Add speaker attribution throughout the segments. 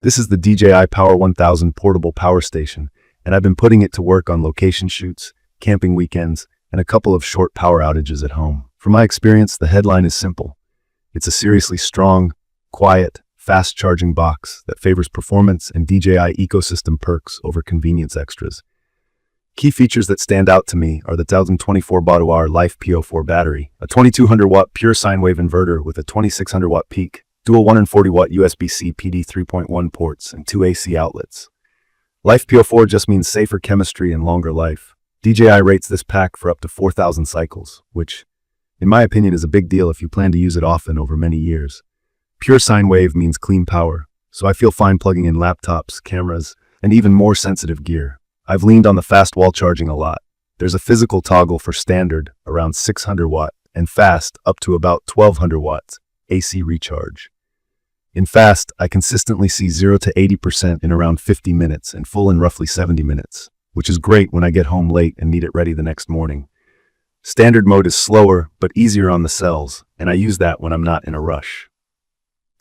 Speaker 1: This is the DJI Power 1000 portable power station, and I've been putting it to work on location shoots, camping weekends, and a couple of short power outages at home. From my experience, the headline is simple. It's a seriously strong, quiet, fast-charging box that favors performance and DJI ecosystem perks over convenience extras. Key features that stand out to me are the 1024 watt-hour Life PO4 battery, a 2200-watt pure sine wave inverter with a 2600-watt peak, dual 140-watt USB-C PD 3.1 ports, and 2 AC outlets. Life PO4 just means safer chemistry and longer life. DJI rates this pack for up to 4,000 cycles, which, in my opinion, is a big deal if you plan to use it often over many years. Pure sine wave means clean power, so I feel fine plugging in laptops, cameras, and even more sensitive gear. I've leaned on the fast wall charging a lot. There's a physical toggle for standard, around 600 watt, and fast, up to about 1200 watts, AC recharge. In fast, I consistently see 0 to 80% in around 50 minutes and full in roughly 70 minutes, which is great when I get home late and need it ready the next morning. Standard mode is slower, but easier on the cells, and I use that when I'm not in a rush.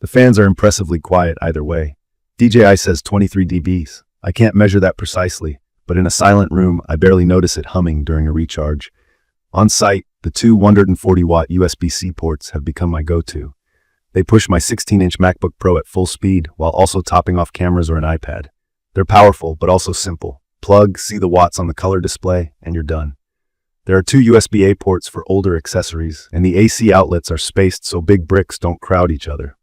Speaker 1: The fans are impressively quiet either way. DJI says 23 dBs. I can't measure that precisely, but in a silent room, I barely notice it humming during a recharge. On site, the two 140-watt USB-C ports have become my go-to. They push my 16-inch MacBook Pro at full speed while also topping off cameras or an iPad. They're powerful, but also simple. Plug, see the watts on the color display, and you're done. There are two USB-A ports for older accessories, and the AC outlets are spaced so big bricks don't crowd each other.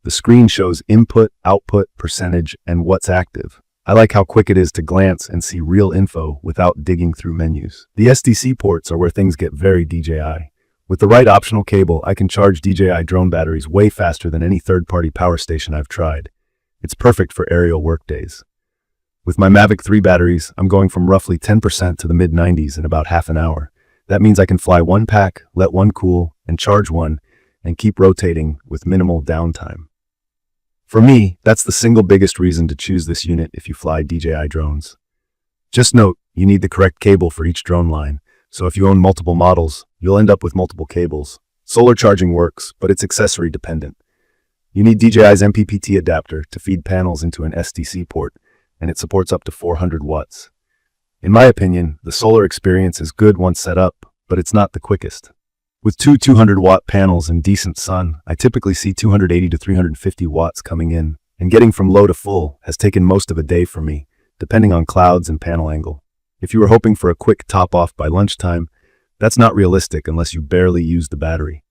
Speaker 1: The screen shows input, output, percentage, and what's active. I like how quick it is to glance and see real info without digging through menus. The SDC ports are where things get very DJI. With the right optional cable, I can charge DJI drone batteries way faster than any third-party power station I've tried. It's perfect for aerial workdays. With my Mavic 3 batteries, I'm going from roughly 10% to the mid-90s in about half an hour. That means I can fly one pack, let one cool, and charge one, and keep rotating with minimal downtime. For me, that's the single biggest reason to choose this unit if you fly DJI drones. Just note, you need the correct cable for each drone line, so if you own multiple models, you'll end up with multiple cables. Solar charging works, but it's accessory dependent. You need DJI's MPPT adapter to feed panels into an SDC port, and it supports up to 400 watts. In my opinion, the solar experience is good once set up, but it's not the quickest. With two 200-watt panels and decent sun, I typically see 280 to 350 watts coming in, and getting from low to full has taken most of a day for me, depending on clouds and panel angle. If you were hoping for a quick top-off by lunchtime, that's not realistic unless you barely use the battery.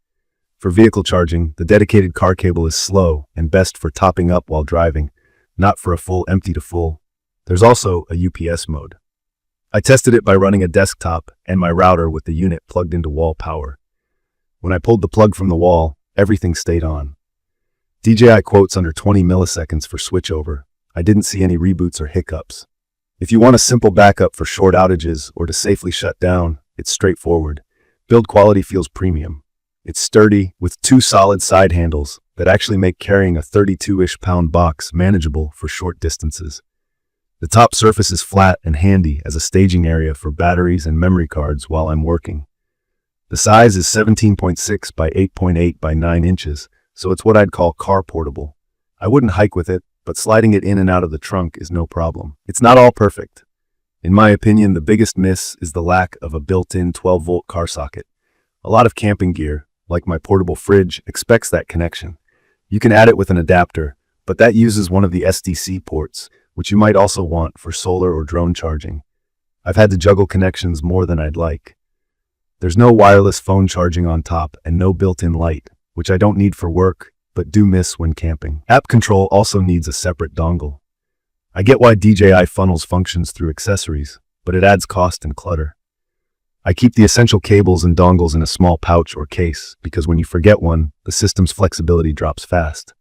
Speaker 1: For vehicle charging, the dedicated car cable is slow and best for topping up while driving, not for a full empty to full. There's also a UPS mode. I tested it by running a desktop and my router with the unit plugged into wall power. When I pulled the plug from the wall, everything stayed on. DJI quotes under 20 milliseconds for switchover. I didn't see any reboots or hiccups. If you want a simple backup for short outages or to safely shut down, it's straightforward. Build quality feels premium. It's sturdy, with two solid side handles that actually make carrying a 32-ish pound box manageable for short distances. The top surface is flat and handy as a staging area for batteries and memory cards while I'm working. The size is 17.6 by 8.8 by 9 inches, so it's what I'd call car portable. I wouldn't hike with it, but sliding it in and out of the trunk is no problem. It's not all perfect. In my opinion, the biggest miss is the lack of a built-in 12-volt car socket. A lot of camping gear, like my portable fridge, expects that connection. You can add it with an adapter, but that uses one of the SDC ports, which you might also want for solar or drone charging. I've had to juggle connections more than I'd like. There's no wireless phone charging on top and no built-in light, which I don't need for work, but do miss when camping. App control also needs a separate dongle. I get why DJI funnels functions through accessories, but it adds cost and clutter. I keep the essential cables and dongles in a small pouch or case, because when you forget one, the system's flexibility drops fast.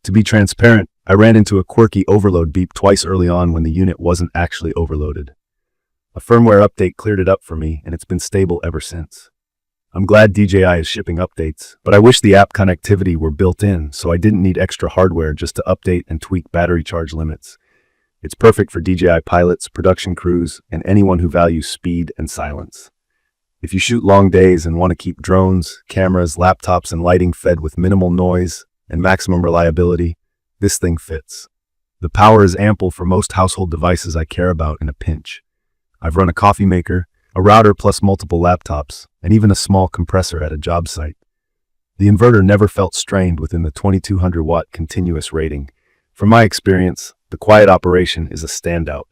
Speaker 1: To be transparent, I ran into a quirky overload beep twice early on when the unit wasn't actually overloaded. A firmware update cleared it up for me, and it's been stable ever since. I'm glad DJI is shipping updates, but I wish the app connectivity were built in so I didn't need extra hardware just to update and tweak battery charge limits. It's perfect for DJI pilots, production crews, and anyone who values speed and silence. If you shoot long days and want to keep drones, cameras, laptops, and lighting fed with minimal noise and maximum reliability, this thing fits. The power is ample for most household devices I care about in a pinch. I've run a coffee maker, a router plus multiple laptops, and even a small compressor at a job site. The inverter never felt strained within the 2200-watt continuous rating. From my experience, the quiet operation is a standout.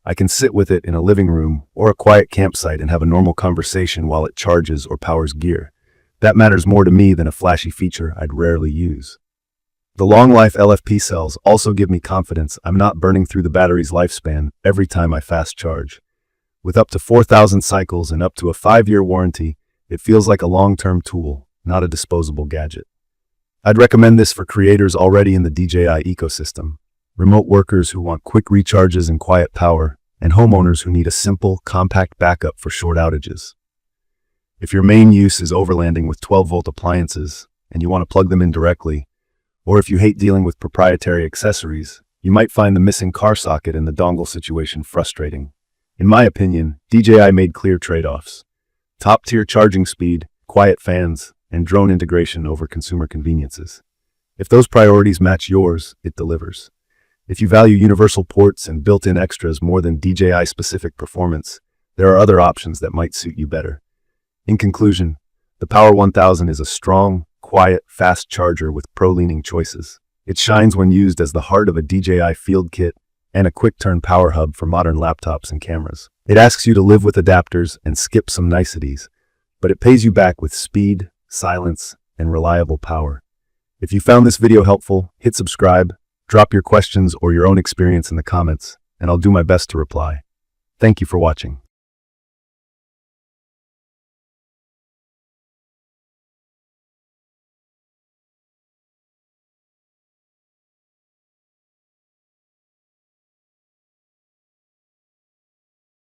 Speaker 1: I can sit with it in a living room or a quiet campsite and have a normal conversation while it charges or powers gear. That matters more to me than a flashy feature I'd rarely use. The long-life LFP cells also give me confidence I'm not burning through the battery's lifespan every time I fast charge. With up to 4,000 cycles and up to a 5-year warranty, it feels like a long-term tool, not a disposable gadget. I'd recommend this for creators already in the DJI ecosystem, remote workers who want quick recharges and quiet power, and homeowners who need a simple, compact backup for short outages. If your main use is overlanding with 12-volt appliances and you want to plug them in directly, or if you hate dealing with proprietary accessories, you might find the missing car socket and the dongle situation frustrating. In my opinion, DJI made clear trade-offs: top-tier charging speed, quiet fans, and drone integration over consumer conveniences. If those priorities match yours, it delivers. If you value universal ports and built-in extras more than DJI-specific performance, there are other options that might suit you better. In conclusion, the Power 1000 is a strong, quiet, fast charger with pro-leaning choices. It shines when used as the heart of a DJI field kit and a quick-turn power hub for modern laptops and cameras. It asks you to live with adapters and skip some niceties, but it pays you back with speed, silence, and reliable power. If you found this video helpful, hit subscribe, drop your questions or your own experience in the comments, and I'll do my best to reply. Thank you for watching.